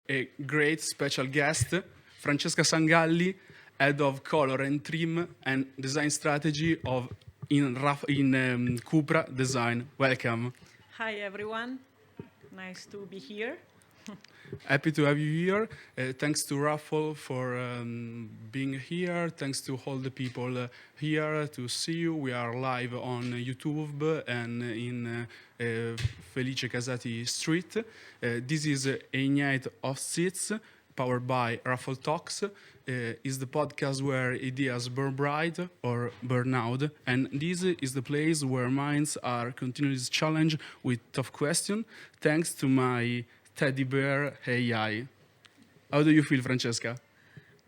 a great special guest, Francesca Sangalli, head of color and trim and design strategy of in CUPRA Design. Welcome. Hi everyone, nice to be here. Happy to have you here. Thanks to Raffles for being here. Thanks to all the people here to see you. We are live on YouTube and in Felice Casati Street. This is AIgniting Hot Seat, powered by Raffles Talks. Is the podcast where ideas burn bright or burn out, and this is the place where minds are continuously challenged with tough questions. Thanks to my teddy bear AI. How do you feel, Francesca?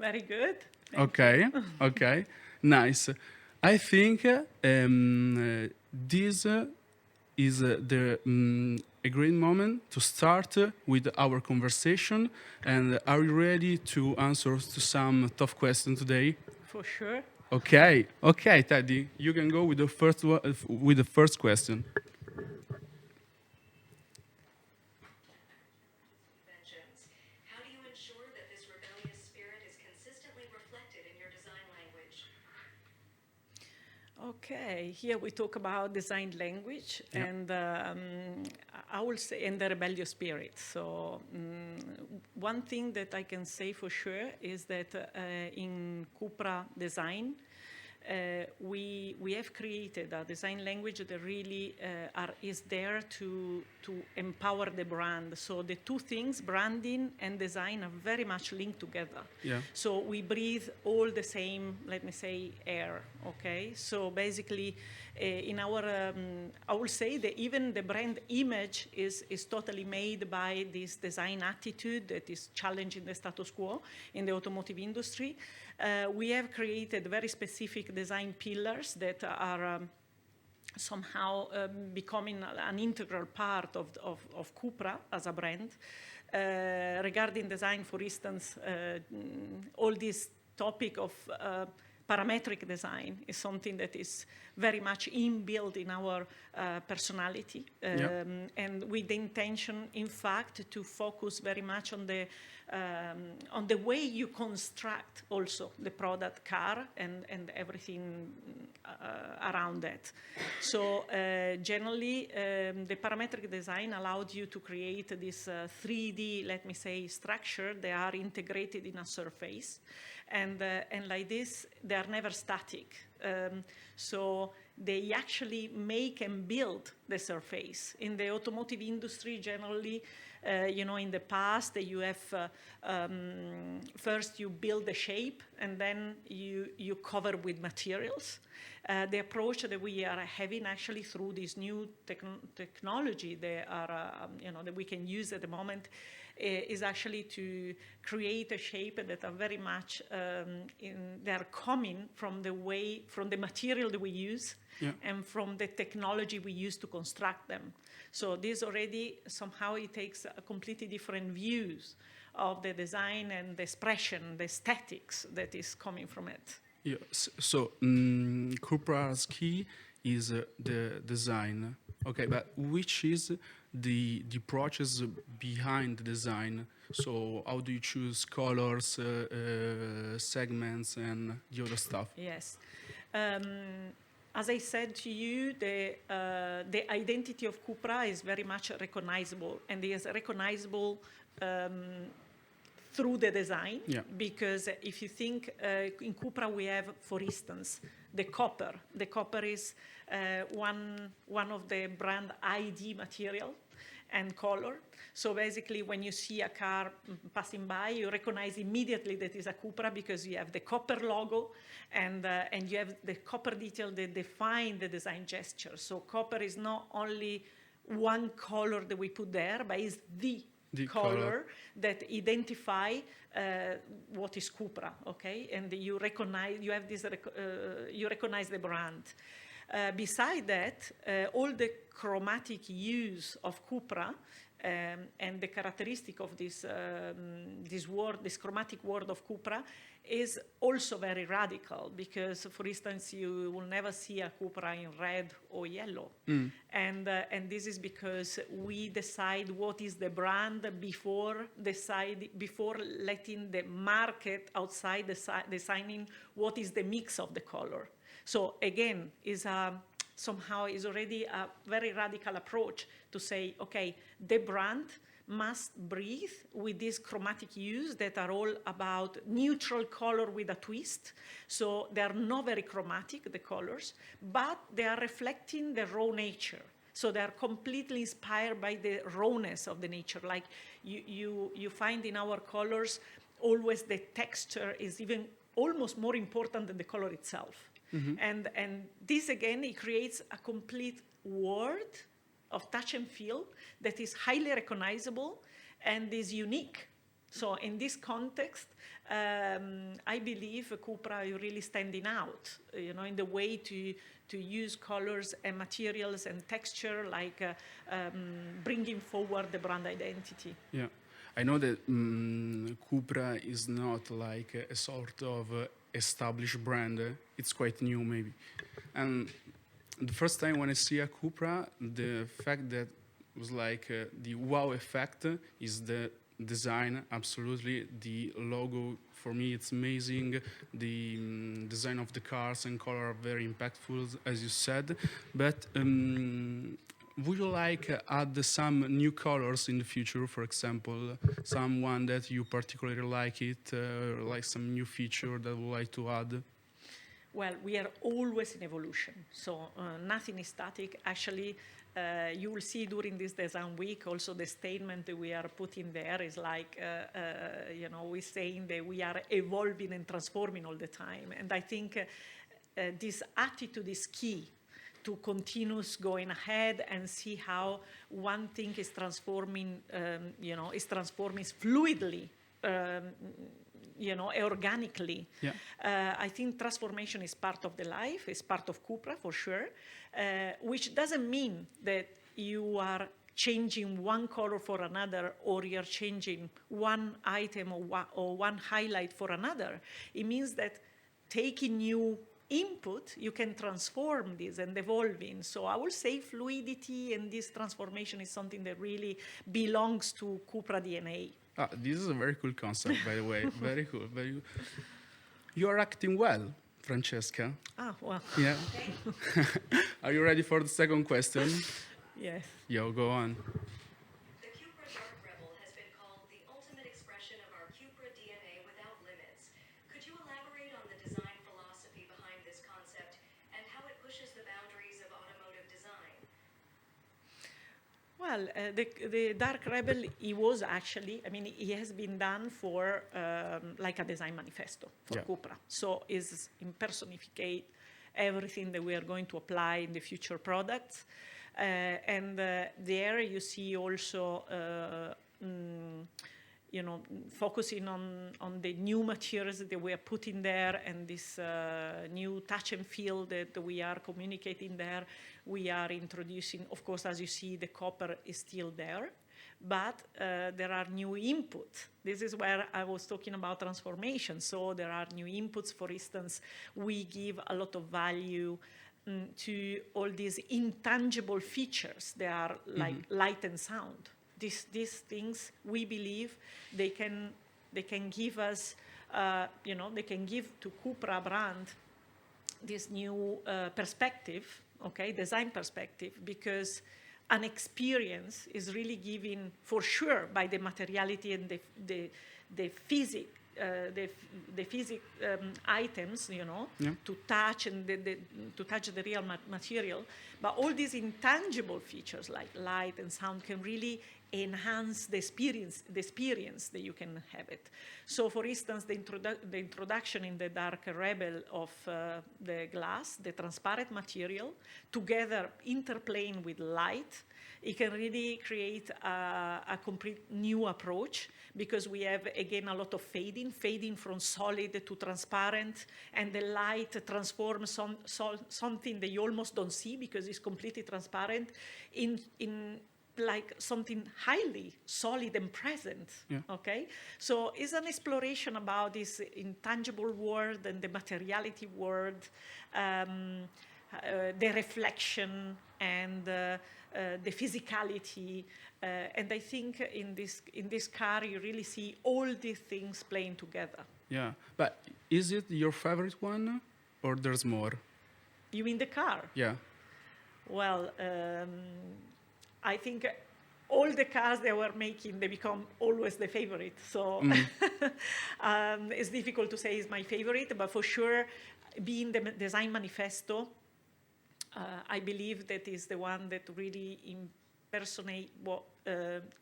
Very good. Okay, okay, nice. I think this is a great moment to start with our conversation. And are you ready to answer to some tough questions today? For sure. Okay, Teddy, you can go with the first question. How do you ensure that this rebellious spirit is consistently reflected in your design language? Okay, here we talk about design language Yeah. and I will say in the rebellious spirit. So one thing that I can say for sure is that in CUPRA design, we have created a design language that really is there to empower the brand. So the two things, branding and design, are very much linked together. Yeah. So we breathe all the same, let me say, air. Okay. So basically, in our, I will say that even the brand image is totally made by this design attitude that is challenging the status quo in the automotive industry. We have created very specific design pillars that are somehow becoming an integral part of CUPRA as a brand. Regarding design, for instance, all this topic of parametric design is something that is very much inbuilt in our personality, and with the intention, in fact, to focus very much on the way you construct also the product car and everything around that. So generally, the parametric design allowed you to create this 3D, let me say, structure. They are integrated in a surface. And like this, they are never static. So they actually make and build the surface. In the automotive industry, generally, in the past, you have first you build the shape, and then you cover with materials. The approach that we are having actually through this new technology that we can use at the moment is actually to create a shape that are very much they are coming from the material that we use, and from the technology we use to construct them. So this already somehow it takes a completely different views of the design and the expression, the aesthetics that is coming from it. Yes. So CUPRA's key is the design. Okay, but which is the process behind the design? So how do you choose colors, segments, and the other stuff? Yes. As I said to you, the identity of CUPRA is very much recognizable, and it is recognizable through the design. Yeah. Because if you think in CUPRA we have, for instance, the copper. The copper is one of the brand ID material and color. So basically, when you see a car passing by, you recognize immediately that it's a CUPRA because you have the copper logo and you have the copper detail that define the design gesture. So copper is not only one color that we put there, but is the color that identify what is CUPRA, okay? And you recognize the brand. Beside that, all the chromatic use of CUPRA And the characteristic of this this chromatic word of CUPRA is also very radical, because, for instance, you will never see a CUPRA in red or yellow. And this is because we decide what is the brand before letting the market outside designing what is the mix of the color. So again, somehow is already a very radical approach to say, okay, the brand must breathe with these chromatic hues that are all about neutral color with a twist. So they are not very chromatic, the colors, but they are reflecting the raw nature. So they are completely inspired by the rawness of the nature. Like you find in our colors, always the texture is even almost more important than the color itself. And this, again, it creates a complete world of touch and feel that is highly recognizable and is unique. So in this context, I believe CUPRA is really standing out, in the way to use colors and materials and texture, like bringing forward the brand identity. Yeah, I know that CUPRA is not like a sort of established brand. It's quite new, maybe. And the first time when I see a CUPRA, the fact that was like the wow effect is the design. Absolutely, the logo, for me, it's amazing. The design of the cars and color are very impactful, as you said. But would you like add some new colors in the future? For example, someone that you particularly like it, like some new feature that you would like to add? Well, we are always in evolution, so nothing is static. Actually, you will see during this Design Week also the statement that we are putting there is like, we're saying that we are evolving and transforming all the time. And I think this attitude is key to continuous going ahead and see how one thing is transforming, is transforming fluidly, organically. Yeah. I think transformation is part of the life, is part of CUPRA for sure, which doesn't mean that you are changing one color for another, or you're changing one item or one highlight for another. It means that taking new input, you can transform this and evolving. So I will say fluidity and this transformation is something that really belongs to CUPRA DNA. This is a very cool concept, by the way. Very cool. You are acting well, Francesca. Well. Yeah. Are you ready for the second question? Yes. Yo, go on. The CUPRA Dark Rebel has been called the ultimate expression of our CUPRA DNA without limits. Could you elaborate on the design philosophy behind this concept and how it pushes the boundaries of automotive design? Well, the Dark Rebel, it was actually, it has been done for like a design manifesto for CUPRA. So it's impersonificate everything that we are going to apply in the future products. And there you see also, focusing on the new materials that we are putting there and this new touch and feel that we are communicating there. We are introducing, of course, as you see, the copper is still there, but there are new inputs. This is where I was talking about transformation. So there are new inputs. For instance, we give a lot of value to all these intangible features. They are like light and sound. These things, we believe, they can give us, they can give to CUPRA brand this new perspective, design perspective, because an experience is really given for sure by the materiality and the physics. The physic items, to touch and to touch the real material, but all these intangible features like light and sound can really enhance the experience that you can have it. So, for instance, the introduction in the Dark Rebel of the glass, the transparent material, together interplaying with light, it can really create a complete new approach, because we have, again, a lot of fading from solid to transparent, and the light transforms something that you almost don't see because it's completely transparent like something highly solid and present, Yeah. okay? So it's an exploration about this intangible world and the materiality world, the reflection and the physicality. And I think in this car, you really see all these things playing together. Yeah, but is it your favorite one, or there's more? You mean the car? Yeah. Well, I think all the cars they were making, they become always the favorite. So it's difficult to say is my favorite, but for sure, being the design manifesto, I believe that is the one that really impersonate what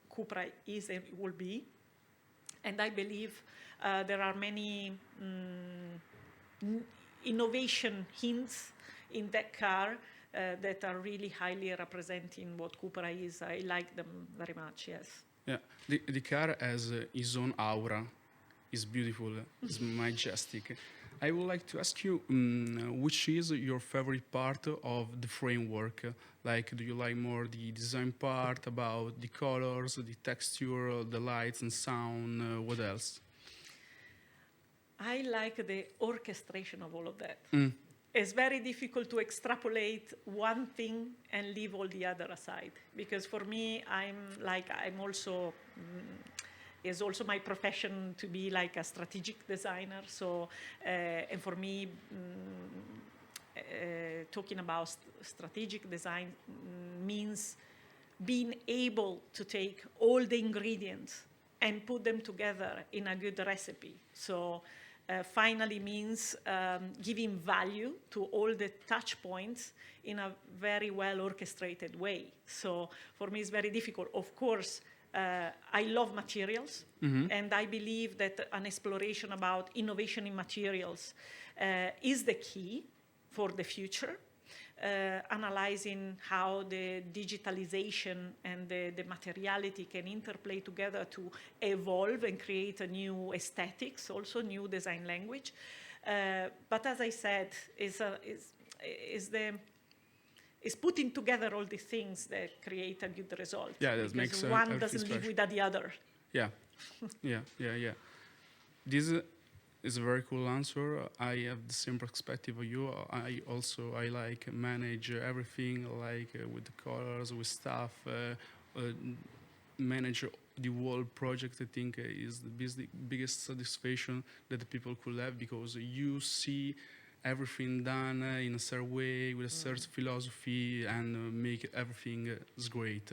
CUPRA is and will be. And I believe there are many innovation hints in that car that are really highly representing what CUPRA is. I like them very much, yes. Yeah, the car has its own aura. It's beautiful. It's majestic. I would like to ask you, which is your favorite part of the framework? Like, do you like more the design part, about the colors, the texture, the lights and sound? What else? I like the orchestration of all of that. It's very difficult to extrapolate one thing and leave all the other aside. Because for me, it's also my profession to be like a strategic designer. So, and for me, talking about strategic design means being able to take all the ingredients and put them together in a good recipe. So finally means giving value to all the touch points in a very well orchestrated way. So for me, it's very difficult. Of course, I love materials, and I believe that an exploration about innovation in materials is the key for the future. Analyzing how the digitalization and the materiality can interplay together to evolve and create a new aesthetics, also new design language. But as I said, is putting together all these things that create a good result. Yeah, that makes one doesn't live without the other. Yeah, yeah. This is a very cool answer. I have the same perspective of you. I like manage everything, like with the colors, with stuff, manage the whole project. I think is the biggest satisfaction that the people could have, because you see everything done in a certain way with a certain philosophy and make everything is great.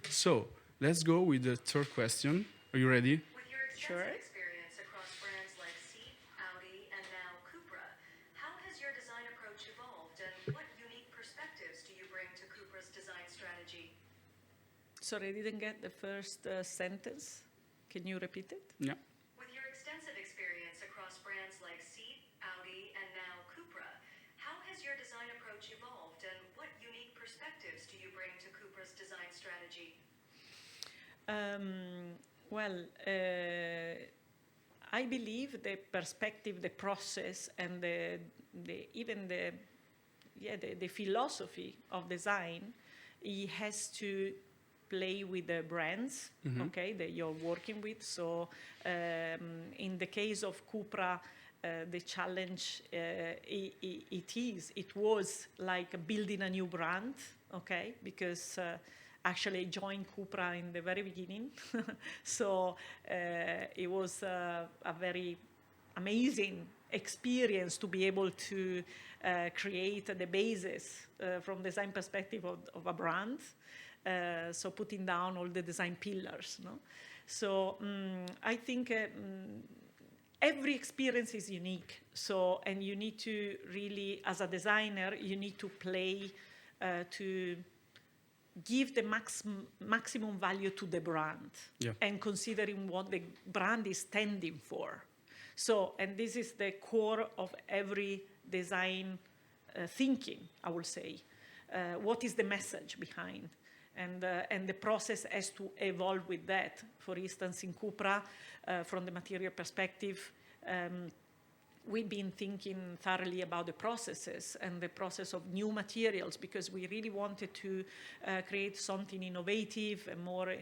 So let's go with the third question. Are you ready? With your extensive experience across brands like Seat, Audi, and now CUPRA, how has your design approach evolved, and what unique perspectives do you bring to CUPRA's design strategy? Sorry, I didn't get the first sentence. Can you repeat it? Yeah. With your extensive experience across brands like Seat, Audi, and now CUPRA, how has your design approach evolved, and what unique perspectives do you bring to CUPRA's design strategy? I believe the perspective, the process, and even the philosophy of design, it has to play with the brands, okay, that you're working with. So in the case of CUPRA, the challenge it was like building a new brand, okay, because actually I joined CUPRA in the very beginning. So it was a very amazing experience to be able to create the basis from design perspective of a brand. So putting down all the design pillars. No? So I think every experience is unique. So, and you need to really, as a designer, you need to play to give the maximum value to the brand, and considering what the brand is standing for. So, and this is the core of every design thinking, I will say. What is the message behind? And the process has to evolve with that. For instance, in CUPRA, from the material perspective, we've been thinking thoroughly about the processes and the process of new materials, because we really wanted to create something innovative and more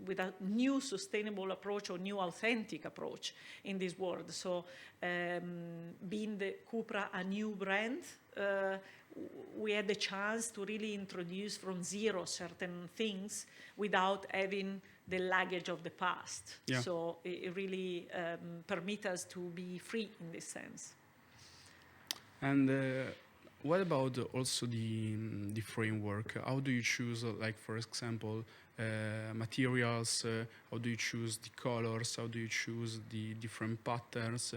with a new sustainable approach or new authentic approach in this world. So being the CUPRA a new brand, we had the chance to really introduce from zero certain things without having the luggage of the past. Yeah. So it really permits us to be free in this sense. And what about also the framework? How do you choose, like, for example, materials? How do you choose the colors? How do you choose the different patterns?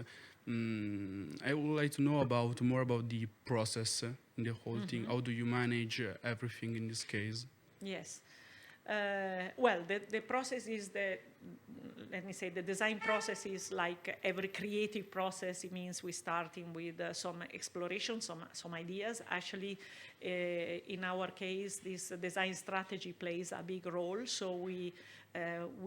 I would like to know more about the process in the whole thing. How do you manage everything in this case? Yes. Well, the process is let me say, the design process is like every creative process. It means we're starting with some exploration, some ideas. Actually, in our case, this design strategy plays a big role. So we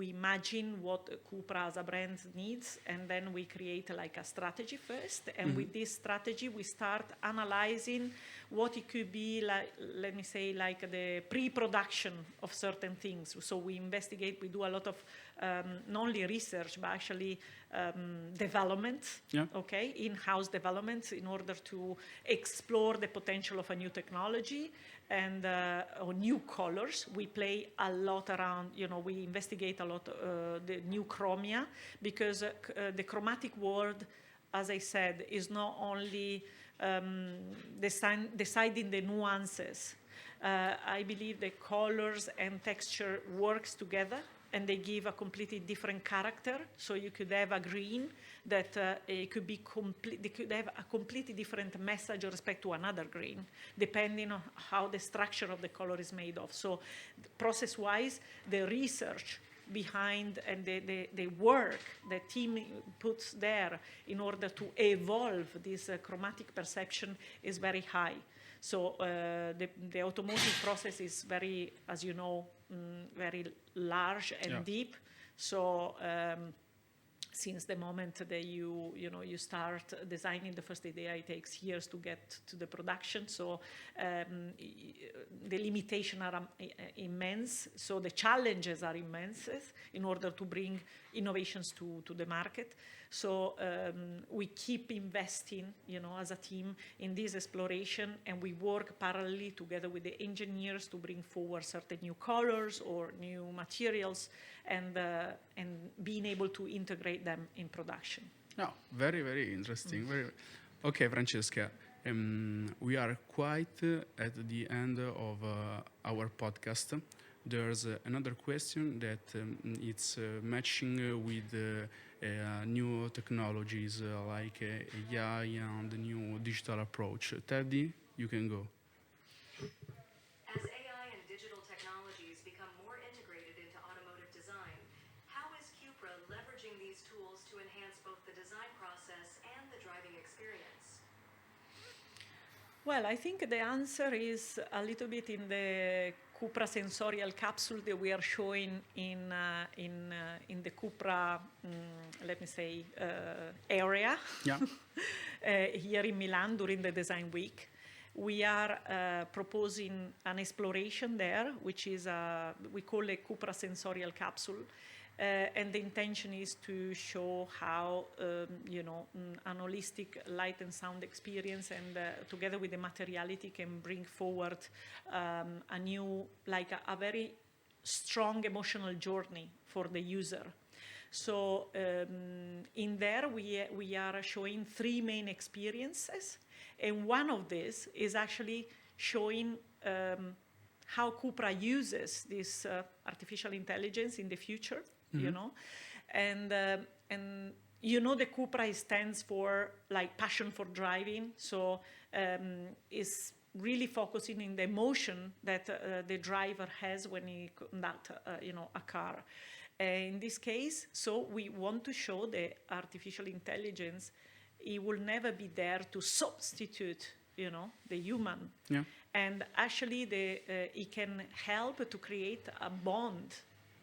imagine what CUPRA as a brand needs, and then we create like a strategy first. And with this strategy, we start analyzing what it could be like, let me say, like the pre-production of certain things. So we investigate, we do a lot of not only research, but actually development, okay, in-house development, in order to explore the potential of a new technology and or new colors. We play a lot around, we investigate a lot the new chromia, because the chromatic world, as I said, is not only deciding the nuances. I believe the colors and texture works together, and they give a completely different character. So you could have a green that it could be they could have a completely different message with respect to another green, depending on how the structure of the color is made of. So process-wise, the research behind and the work the team puts there in order to evolve this chromatic perception is very high. So the automotive process is very, as you know, very large and deep. So since the moment that you start designing the first idea, it takes years to get to the production. So the limitations are immense. So the challenges are immense in order to bring innovations to the market. So we keep investing, as a team in this exploration, and we work parallelly together with the engineers to bring forward certain new colors or new materials, and being able to integrate them in production. No, very, very interesting. Okay, Francesca, we are quite at the end of our podcast. There's another question that it's matching with new technologies like AI and the new digital approach. Teddy, you can go. As AI and digital technologies become more integrated into automotive design, how is CUPRA leveraging these tools to enhance both the design process and the driving experience? Well, I think the answer is a little bit in the CUPRA sensorial capsule that we are showing in the CUPRA, let me say, area here in Milan during the DesignWeek. We are proposing an exploration there, which is we call it CUPRA sensorial capsule. And the intention is to show how, an holistic light and sound experience, and together with the materiality, can bring forward a new, like a very strong emotional journey for the user. So in there, we are showing three main experiences. And one of these is actually showing how CUPRA uses this artificial intelligence in the future. And the CUPRA stands for like passion for driving. So is really focusing in the emotion that the driver has when he conducts a car. In this case, so we want to show the artificial intelligence. It will never be there to substitute, the human. Yeah. And actually, it can help to create a bond,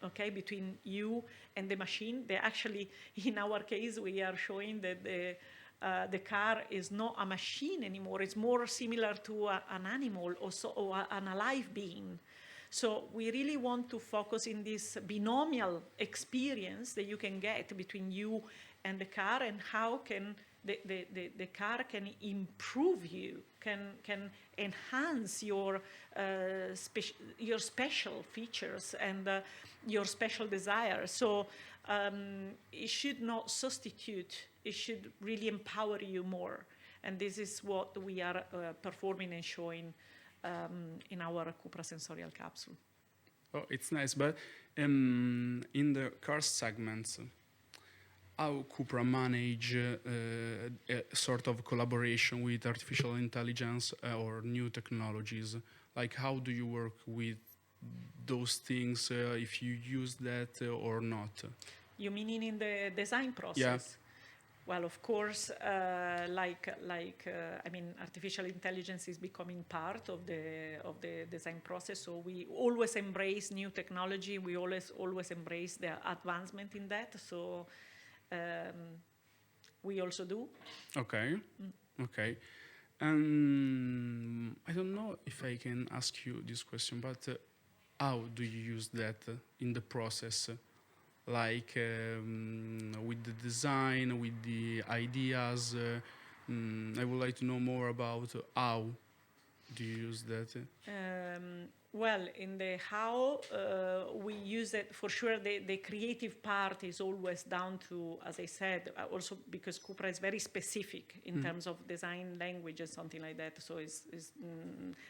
okay, between you and the machine. They actually, in our case, we are showing that the car is not a machine anymore. It's more similar to an animal or an alive being. So we really want to focus in this binomial experience that you can get between you and the car, and how can the car can improve you, can enhance your special features and your special desires. So it should not substitute, it should really empower you more. And this is what we are performing and showing in our CUPRA sensorial capsule. Oh, it's nice, but in the car segments, how CUPRA manage a sort of collaboration with artificial intelligence or new technologies? Like, how do you work with those things, if you use that or not? You mean in the design process? Yeah. Well, of course, I mean, artificial intelligence is becoming part of the design process. So we always embrace new technology. We always embrace the advancement in that. So we also do. Okay. Okay. I don't know if I can ask you this question, but how do you use that in the process? Like with the design, with the ideas. I would like to know more about how do you use that? Well, in the how we use it, for sure the creative part is always down to, as I said, also because CUPRA is very specific in terms of design language and something like that. So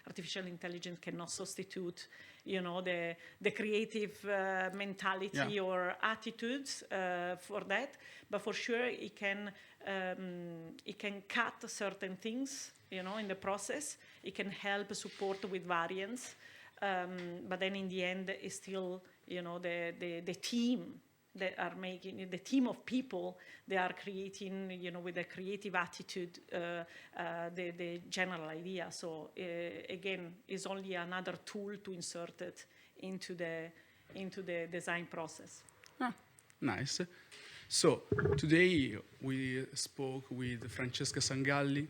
artificial intelligence cannot substitute, the creative mentality or attitudes for that. But for sure it can cut certain things, in the process. It can help support with variants. But then in the end, it's still, the team that are making, the team of people, they are creating, with a creative attitude, the general idea. So again, it's only another tool to insert it into the design process. Ah, nice. So today we spoke with Francesca Sangalli,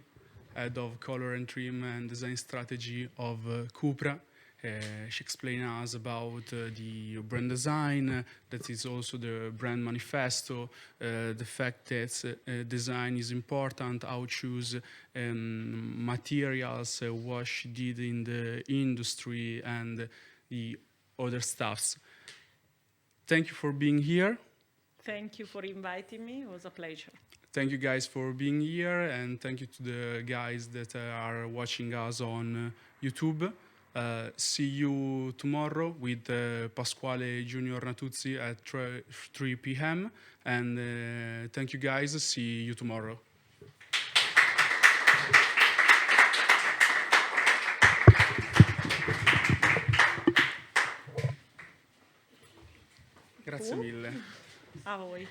head of color and trim and design strategy of CUPRA. She explained us about the brand design, that is also the brand manifesto, the fact that design is important, how to choose materials, what she did in the industry, and the other stuffs. Thank you for being here. Thank you for inviting me. It was a pleasure. Thank you guys for being here, and thank you to the guys that are watching us on YouTube. See you tomorrow with Pasquale Junior Natuzzi at 3 p.m. And thank you guys. See you tomorrow. Grazie mille. A voi.